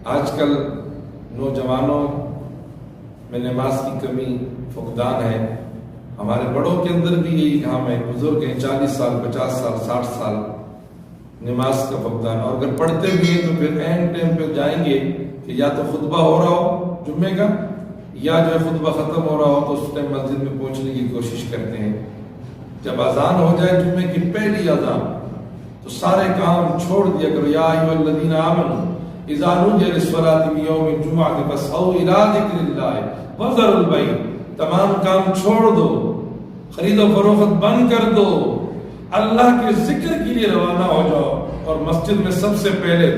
آج کل نوجوانوں میں نماز کی کمی فقدان ہے. ہمارے بڑوں کے اندر بھی یہی کام ہے. بزرگ ہیں 40 سال 50 سال 60 سال نماز کا فقدان. اور اگر پڑھتے بھی ہیں تو پھر عین ٹائم پہ جائیں گے کہ یا تو خطبہ ہو رہا ہو جمعے کا یا جو ہے خطبہ ختم ہو رہا ہو تو اس ٹائم مسجد میں پہنچنے کی کوشش کرتے ہیں. جب اذان ہو جائے جمعے کی پہلی اذان تو سارے کام چھوڑ دیا کرو. یا ایھا الذین آمنوا اذا نودی للصلاۃ من یوم الجمعۃ فاسعوا الی ذکر اللہ وذروا البیع. تمام کام چھوڑ دو, خرید و فروخت بند کر دو, اللہ کے ذکر کے لیے روانہ ہو جاؤ. اور مسجد میں سب سے پہلے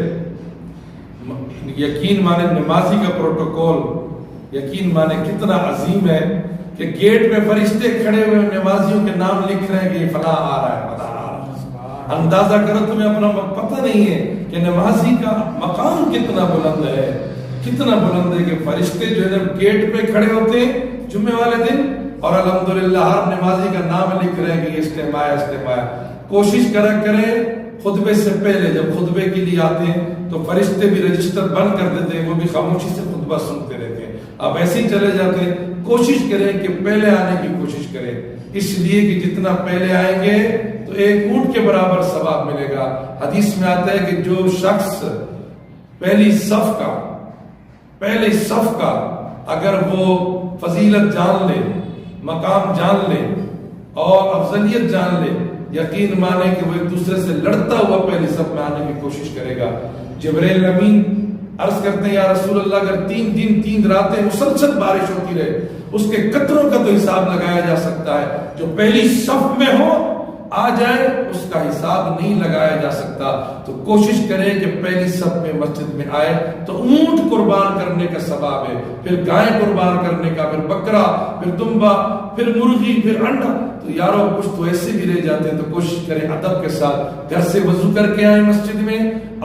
یقین مانے نمازی کا پروٹوکول یقین مانے کتنا عظیم ہے کہ گیٹ پہ فرشتے کھڑے ہوئے نمازیوں کے نام لکھ رہے ہیں کہ فلاں آ رہا ہے فلاں آ رہا ہے. اندازہ کرو, تمہیں اپنا پتہ نہیں ہے کہ نمازی کا مقام کتنا بلند ہے, کتنا بلند ہے کہ فرشتے جو ہے گیٹ پہ کھڑے ہوتے ہیں جمعے والے دن اور الحمدللہ ہر نمازی کا نام لکھ رہے ہیں کہ اس ٹائم آیا اس ٹائم آیا. کوشش کریں خطبے سے پہلے جب خطبے کے لیے آتے ہیں تو فرشتے بھی رجسٹر بند کر دیتے ہیں, وہ بھی خاموشی سے خطبہ سنتے رہتے ہیں. آپ ایسے ہی چلے جاتے ہیں. کوشش کریں کہ پہلے آنے کی کوشش کریں, اس لیے کہ جتنا پہلے آئیں گے تو ایک اونٹ کے برابر ثواب ملے گا. حدیث میں آتا ہے کہ جو شخص پہلی صف کا اگر وہ فضیلت جان لے, مقام جان لے اور افضلیت جان لے, یقین مانے کہ وہ ایک دوسرے سے لڑتا ہوا پہلی صف میں آنے کی کوشش کرے گا. جبرائیل امین عرض کرتے ہیں یا رسول اللہ اگر 3 دن 3 راتیں مسلسل بارش ہوتی رہے اس کے قطروں کا تو حساب لگایا جا سکتا ہے. جو پہلی صف میں ہو آ جائے اس کا حساب نہیں لگایا جا سکتا. تو کوشش کریں کہ پہلی صف میں مسجد میں آئے تو اونٹ قربان کرنے کا ثواب ہے, پھر گائے قربان کرنے کا, پھر بکرا, پھر دمبا, پھر مرغی, پھر انڈا. تو یارو کچھ تو ایسے بھی رہ جاتے ہیں. تو کوشش کریں ادب کے ساتھ گھر سے وضو کر کے آئے مسجد میں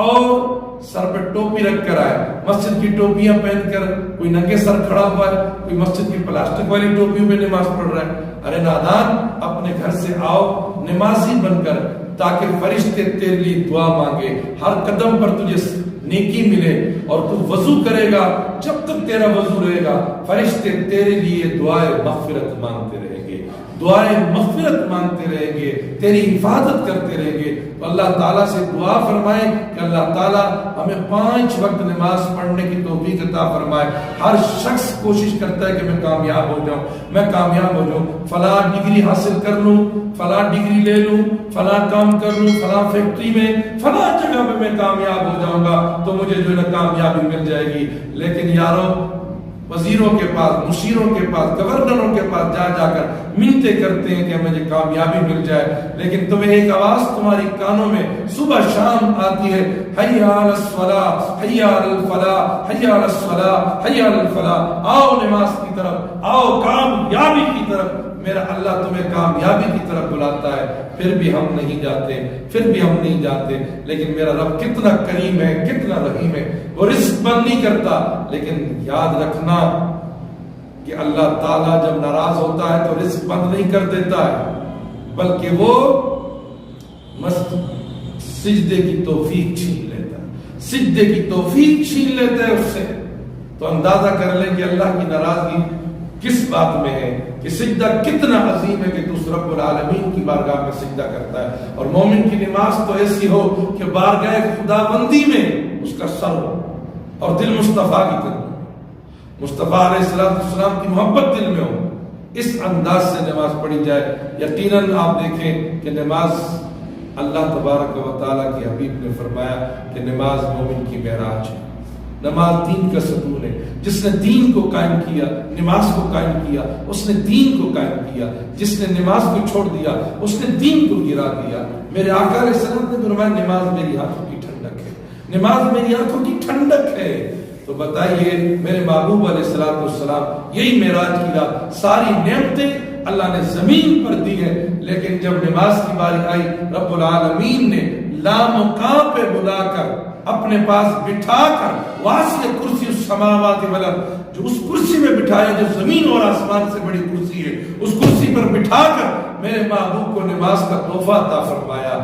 اور سر پہ ٹوپی رکھ کر آئے. مسجد کی ٹوپیاں پہن کر کوئی ننگے سر کھڑا ہوا ہے, کوئی مسجد کی پلاسٹک والی ٹوپیوں میں نماز پڑھ رہا ہے. ارے نادان, اپنے گھر سے آؤ نمازی بن کر تاکہ فرشتے تیرے لیے دعا مانگے, ہر قدم پر تجھے نیکی ملے. اور تو وضو کرے گا, جب تک تیرا وضو رہے گا فرشتے تیرے لیے دعائے مغفرت مانگتے رہیں گے, دعائیں مغفرت مانگتے رہیں گے, تیری حفاظت کرتے رہیں گے. تو اللہ تعالیٰ سے دعا فرمائیں کہ اللہ تعالیٰ ہمیں 5 وقت نماز پڑھنے کی توفیق عطا فرمائے. ہر شخص کوشش کرتا ہے کہ میں کامیاب ہو جاؤں, میں کامیاب ہو جاؤں, فلاں ڈگری حاصل کر لوں, فلاں ڈگری لے لوں, فلاں کام کر لوں, فلاں فیکٹری میں فلاں جگہ پہ میں کامیاب ہو جاؤں گا تو مجھے جو ہے کامیابی مل جائے گی. لیکن یارو وزیروں کے پاس, مشیروں کے پاس, گورنروں کے پاس جا جا کر منتیں کرتے ہیں کہ مجھے کامیابی مل جائے, لیکن تمہیں ایک آواز تمہاری کانوں میں صبح شام آتی ہے, حی علی الصلاۃ, حی علی الفلاح, حی علی الصلاۃ, حی علی الفلاح. آؤ نماز کی طرف, آؤ کامیابی کی طرف. میرا اللہ تمہیں کامیابی کی طرف بلاتا ہے, پھر بھی ہم نہیں جاتے. لیکن میرا رب کتنا کریم ہے, کتنا رحیم ہے. وہ رزق بند نہیں کرتا, لیکن یاد رکھنا کہ اللہ تعالیٰ جب ناراض ہوتا ہے تو رزق بند نہیں کر دیتا ہے, بلکہ وہ سجدے کی توفیق چھین لیتا ہے اس سے. تو اندازہ کر لیں کہ اللہ کی ناراضگی کس بات میں ہے, کہ سجدہ کتنا عظیم ہے کہ تو رب العالمین کی بارگاہ میں سجدہ کرتا ہے. اور مومن کی نماز تو ایسی ہو کہ بارگاہ خداوندی میں اس کا سر ہو اور دل مصطفیٰ کی طرف, مصطفیٰ علیہ السلام کی محبت دل میں ہو. اس انداز سے نماز پڑھی جائے. یقیناً آپ دیکھیں کہ نماز اللہ تبارک و تعالیٰ کے حبیب نے فرمایا کہ نماز مومن کی معراج ہے, نماز دین کا ستون ہے. جس نے دین کو قائم کیا, نماز کو قائم کیا, اس نے دین کو قائم کیا. جس نے نماز کو چھوڑ دیا اس نے دین کو گرا دیا. میرے آقا علیہ السلام نے فرمایا نماز میری آنکھوں کی ٹھنڈک ہے, نماز میری آنکھوں کی ٹھنڈک ہے. تو بتائیے میرے محبوب علیہ السلام یہی معراج کی رات, ساری نعمتیں اللہ نے زمین پر دی ہے, لیکن جب نماز کی باری آئی رب العالمین نے لامقام پہ بلا کر اپنے پاس بٹھا کر واسع کرسی السماوات والارض, جو اس کرسی میں بٹھایا جو زمین اور آسمان سے بڑی کرسی ہے, اس کرسی پر بٹھا کر میرے محبوب کو نماز کا تحفہ عطا فرمایا.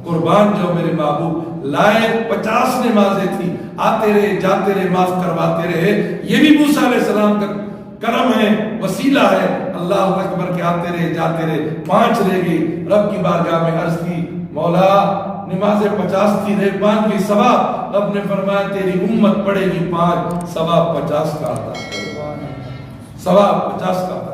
قربان جو میرے محبوب لائے 50 نمازیں تھی، آتے رہے جاتے رہے معاف کرواتے رہے. یہ بھی موسیٰ علیہ السلام کا کرم ہے، وسیلہ ہے. اللہ اکبر کے آتے رہے جاتے رہے، 5 رہ گئی. رب کی بارگاہ میں عرض کی مولا نمازیں 50 تھی، رہ 5 کی ثواب. رب نے فرمایا تیری امت پڑھے گی 5، ثواب 50 کا آتا ہے، ثواب 50 کا.